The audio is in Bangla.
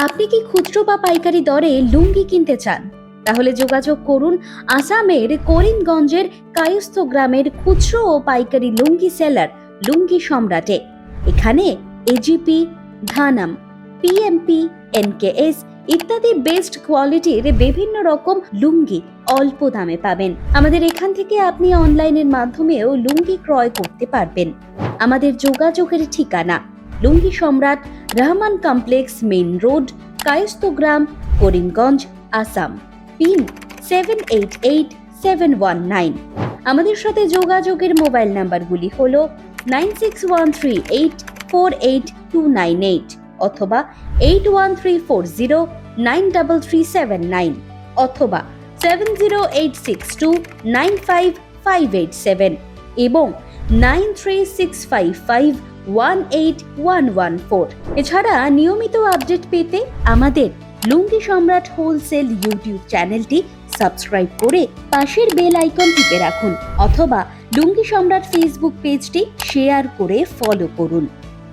আপনি কি খুচরো বা পাইকারি দরে লুঙ্গি কিনতে চান? তাহলে যোগাযোগ করুন আসামের করিমগঞ্জের কায়স্থ গ্রামের খুচরো ও পাইকারি লুঙ্গি সেলার লুঙ্গি সম্রাটে। এখানে এজিপি, ধানাম, পিএমপি, এনকেএস ইত্যাদি বেস্ট কোয়ালিটির বিভিন্ন রকম লুঙ্গি অল্প দামে পাবেন। আমাদের এখান থেকে আপনি অনলাইনের মাধ্যমেও লুঙ্গি ক্রয় করতে পারবেন। আমাদের যোগাযোগের ঠিকানা Lungi Samrat, Rahman complex, main road, Kayasthagram, Karimganj, Assam. Pin 788719। আমাদের সাথে যোগাযোগের মোবাইল নাম্বারগুলি হল 9613848298 অথবা 8134093379 অথবা 70862955587 এবং 9365518114। এছাড়া নিয়মিত আপডেট পেতে আমাদের লুঙ্গি সম্রাট হোলসেল ইউটিউব চ্যানেলটি সাবস্ক্রাইব করে পাশের বেল আইকন টিপে রাখুন অথবা লুঙ্গি সম্রাট ফেসবুক পেজটি শেয়ার করে ফলো করুন।